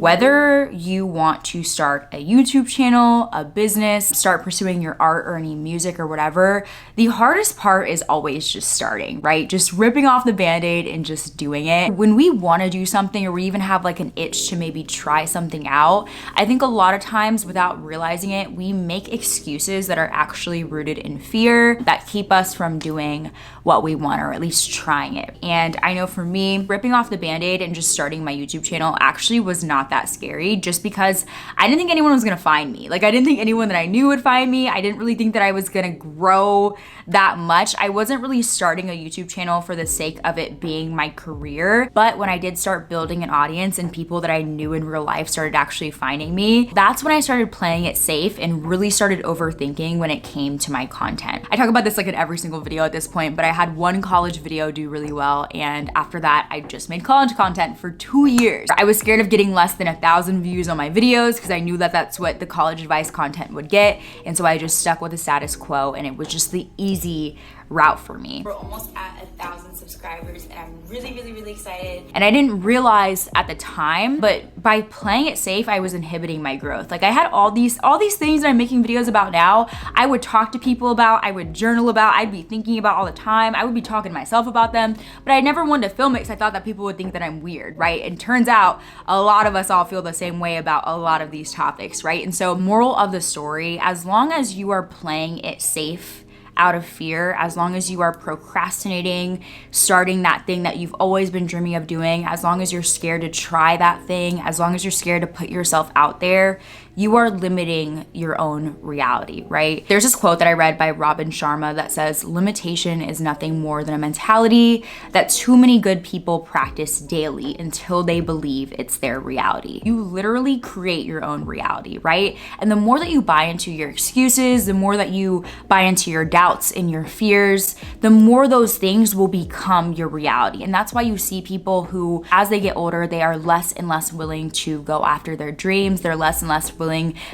Whether you want to start a YouTube channel, a business, start pursuing your art or any music or whatever, the hardest part is always just starting, right? Just ripping off the band-aid and just doing it. When we want to do something or we even have like an itch to maybe try something out, I think a lot of times without realizing it, we make excuses that are actually rooted in fear that keep us from doing what we want, or at least trying it. And I know for me, ripping off the band-aid and just starting my YouTube channel actually was not that scary, just because I didn't think anyone was gonna find me. Like, I didn't think anyone that I knew would find me. I didn't really think that I was gonna grow that much. I wasn't really starting a YouTube channel for the sake of it being my career. But when I did start building an audience and people that I knew in real life started actually finding me, that's when I started playing it safe and really started overthinking when it came to my content. I talk about this like in every single video at this point, but I had one college video do really well, and after that I just made college content for 2 years. I was scared of getting less than 1,000 views on my videos because I knew that that's what the college advice content would get, and so I just stuck with the status quo, and it was just the easy route for me. We're almost at 1,000 subscribers and I'm really excited. And I didn't realize at the time, but by playing it safe, I was inhibiting my growth. Like, I had all these things that I'm making videos about now, I would talk to people about, I would journal about, I'd be thinking about all the time, I would be talking to myself about them, but I never wanted to film it because I thought that people would think that I'm weird, right? And turns out a lot of us all feel the same way about a lot of these topics, right? And so, moral of the story, as long as you are playing it safe out of fear, as long as you are procrastinating, starting that thing that you've always been dreaming of doing, as long as you're scared to try that thing, as long as you're scared to put yourself out there, you are limiting your own reality, right? There's this quote that I read by Robin Sharma that says, limitation is nothing more than a mentality that too many good people practice daily until they believe it's their reality. You literally create your own reality, right? And the more that you buy into your excuses, the more that you buy into your doubts and your fears, the more those things will become your reality. And that's why you see people who, as they get older, they are less and less willing to go after their dreams. They're less and less willing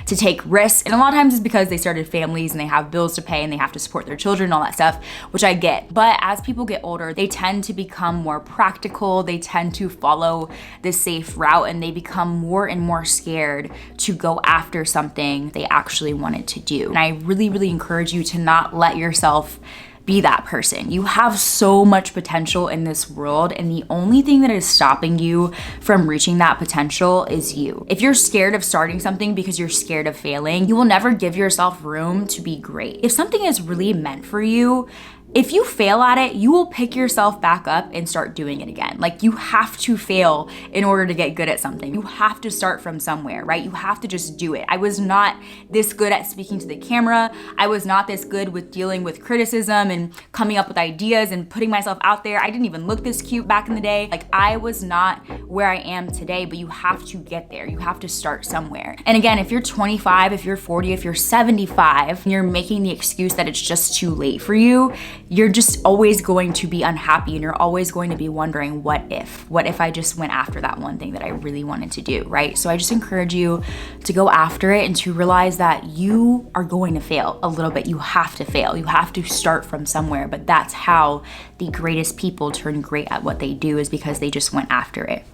to take risks. And a lot of times it's because they started families and they have bills to pay and they have to support their children and all that stuff, which I get. But as people get older, they tend to become more practical. They tend to follow the safe route and they become more and more scared to go after something they actually wanted to do. And I really encourage you to not let yourself be that person. You have so much potential in this world, and the only thing that is stopping you from reaching that potential is you. If you're scared of starting something because you're scared of failing, you will never give yourself room to be great. If something is really meant for you, if you fail at it, you will pick yourself back up and start doing it again. Like, you have to fail in order to get good at something. You have to start from somewhere, right? You have to just do it. I was not this good at speaking to the camera. I was not this good with dealing with criticism and coming up with ideas and putting myself out there. I didn't even look this cute back in the day. Like, I was not where I am today, but you have to get there. You have to start somewhere. And again, if you're 25, if you're 40, if you're 75, and you're making the excuse that it's just too late for you, you're just always going to be unhappy and you're always going to be wondering, what if I just went after that one thing that I really wanted to do, right? So I just encourage you to go after it and to realize that you are going to fail a little bit. You have to fail. You have to start from somewhere, but that's how the greatest people turn great at what they do, is because they just went after it.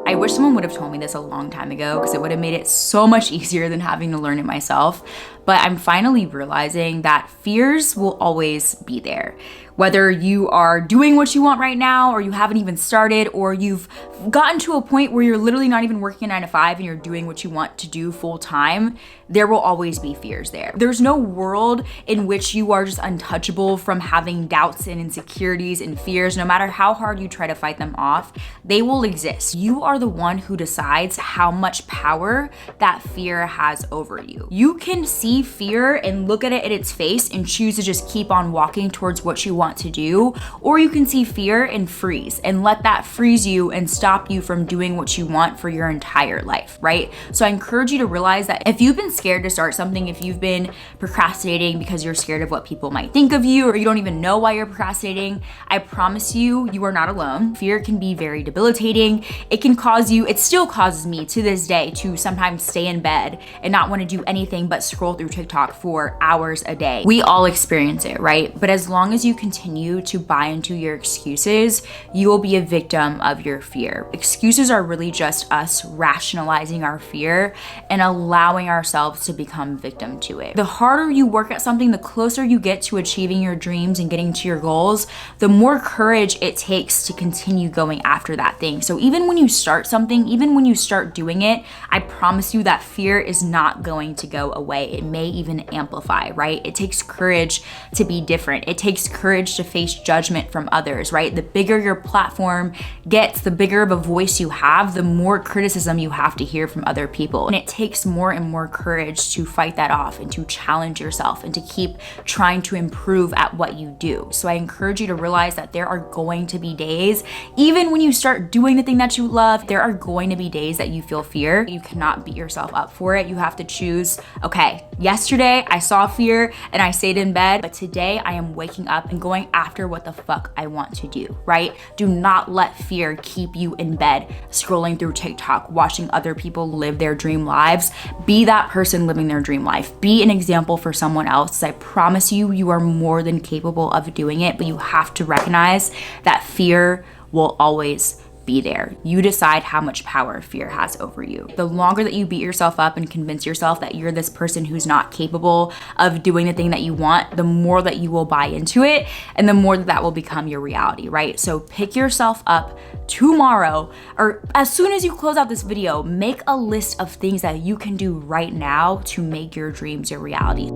I wish someone would have told me this a long time ago, because it would have made it so much easier than having to learn it myself. But I'm finally realizing that fears will always be there. Whether you are doing what you want right now, or you haven't even started, or you've gotten to a point where you're literally not even working a 9 to 5 and you're doing what you want to do full time, there will always be fears there. There's no world in which you are just untouchable from having doubts and insecurities and fears. No matter how hard you try to fight them off, they will exist. You are the one who decides how much power that fear has over you. You can see fear and look at it in its face and choose to just keep on walking towards what you want to do, or you can see fear and freeze and let that freeze you and stop you from doing what you want for your entire life, right? So I encourage you to realize that if you've been scared to start something, if you've been procrastinating because you're scared of what people might think of you, or you don't even know why you're procrastinating, I promise you, you are not alone. Fear can be very debilitating. It can cause you, it still causes me to this day to sometimes stay in bed and not want to do anything but scroll through TikTok for hours a day. We all experience it, right? But as long as you continue continue to buy into your excuses, you will be a victim of your fear. Excuses are really just us rationalizing our fear and allowing ourselves to become victim to it. The harder you work at something, the closer you get to achieving your dreams and getting to your goals, the more courage it takes to continue going after that thing. So even when you start something, even when you start doing it, I promise you that fear is not going to go away. It may even amplify, right? It takes courage to be different. It takes courage to face judgment from others, right? The bigger your platform gets, the bigger of a voice you have, the more criticism you have to hear from other people. And it takes more and more courage to fight that off and to challenge yourself and to keep trying to improve at what you do. So I encourage you to realize that there are going to be days, even when you start doing the thing that you love, there are going to be days that you feel fear. You cannot beat yourself up for it. You have to choose, okay, yesterday I saw fear and I stayed in bed, but today I am waking up and going after what the fuck I want to do, right? Do not let fear keep you in bed, scrolling through TikTok, watching other people live their dream lives. Be that person living their dream life. Be an example for someone else. I promise you, you are more than capable of doing it, but you have to recognize that fear will always be there. You decide how much power fear has over you. The longer that you beat yourself up and convince yourself that you're this person who's not capable of doing the thing that you want, the more that you will buy into it and the more that that will become your reality, right? So pick yourself up tomorrow, or as soon as you close out this video, make a list of things that you can do right now to make your dreams your reality.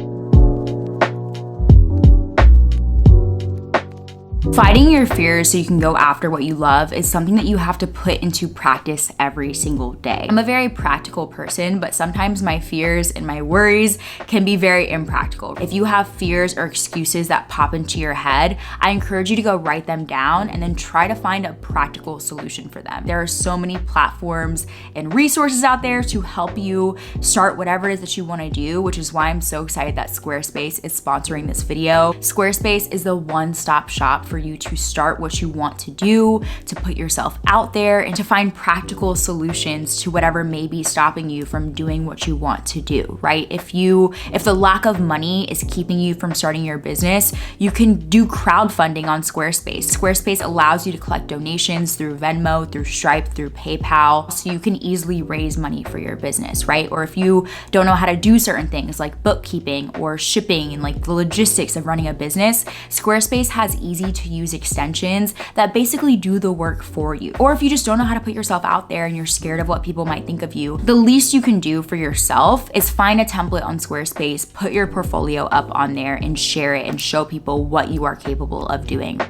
Fighting your fears so you can go after what you love is something that you have to put into practice every single day. I'm a very practical person, but sometimes my fears and my worries can be very impractical. If you have fears or excuses that pop into your head, I encourage you to go write them down and then try to find a practical solution for them. There are so many platforms and resources out there to help you start whatever it is that you want to do, which is why I'm so excited that Squarespace is sponsoring this video. Squarespace is the one-stop shop for you to start what you want to do, to put yourself out there, and to find practical solutions to whatever may be stopping you from doing what you want to do, right? If the lack of money is keeping you from starting your business, you can do crowdfunding on Squarespace. Squarespace allows you to collect donations through Venmo, through Stripe, through PayPal, so you can easily raise money for your business, right? Or if you don't know how to do certain things like bookkeeping or shipping and like the logistics of running a business, Squarespace has easy to use extensions that basically do the work for you. Or if you just don't know how to put yourself out there and you're scared of what people might think of you, the least you can do for yourself is find a template on Squarespace, put your portfolio up on there and share it and show people what you are capable of doing.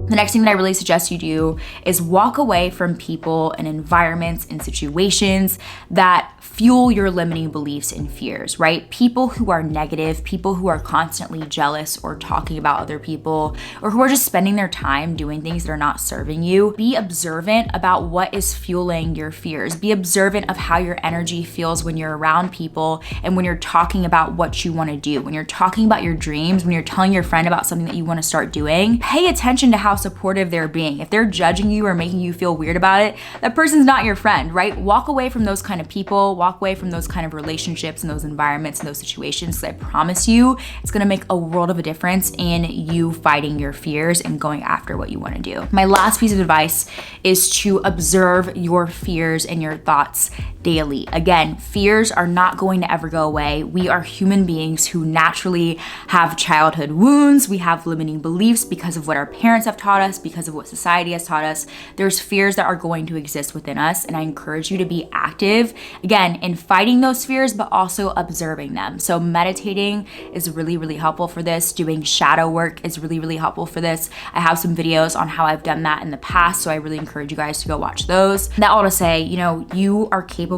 The next thing that I really suggest you do is walk away from people and environments and situations that fuel your limiting beliefs and fears, right? People who are negative, people who are constantly jealous or talking about other people, or who are just spending their time doing things that are not serving you. Be observant about what is fueling your fears. Be observant of how your energy feels when you're around people and when you're talking about what you want to do, when you're talking about your dreams, when you're telling your friend about something that you want to start doing. Pay attention to how supportive they're being. If they're judging you or making you feel weird about it, that person's not your friend, right? Walk away from those kind of people, walk away from those kind of relationships and those environments and those situations. I promise you, it's gonna make a world of a difference in you fighting your fears and going after what you wanna do. My last piece of advice is to observe your fears and your thoughts daily. Again, fears are not going to ever go away. We are human beings who naturally have childhood wounds. We have limiting beliefs because of what our parents have taught us, because of what society has taught us. There's fears that are going to exist within us, and I encourage you to be active, again, in fighting those fears, but also observing them. So meditating is really, really helpful for this. Doing shadow work is really, really helpful for this. I have some videos on how I've done that in the past, so I really encourage you guys to go watch those. That all to say, you are capable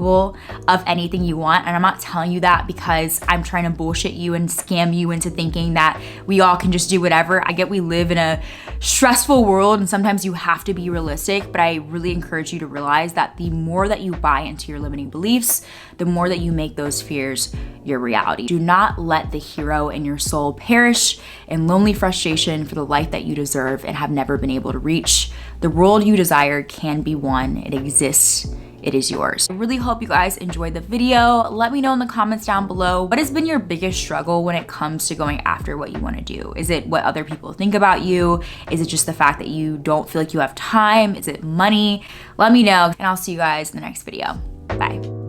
of anything you want, and I'm not telling you that because I'm trying to bullshit you and scam you into thinking that we all can just do whatever. I get we live in a stressful world and sometimes you have to be realistic, but I really encourage you to realize that the more that you buy into your limiting beliefs, the more that you make those fears your reality. Do not let the hero in your soul perish in lonely frustration for the life that you deserve and have never been able to reach. The world you desire can be won. It exists it is yours. I really hope you guys enjoyed the video. Let me know in the comments down below, what has been your biggest struggle when it comes to going after what you want to do? Is it what other people think about you? Is it just the fact that you don't feel like you have time? Is it money? Let me know, and I'll see you guys in the next video. Bye.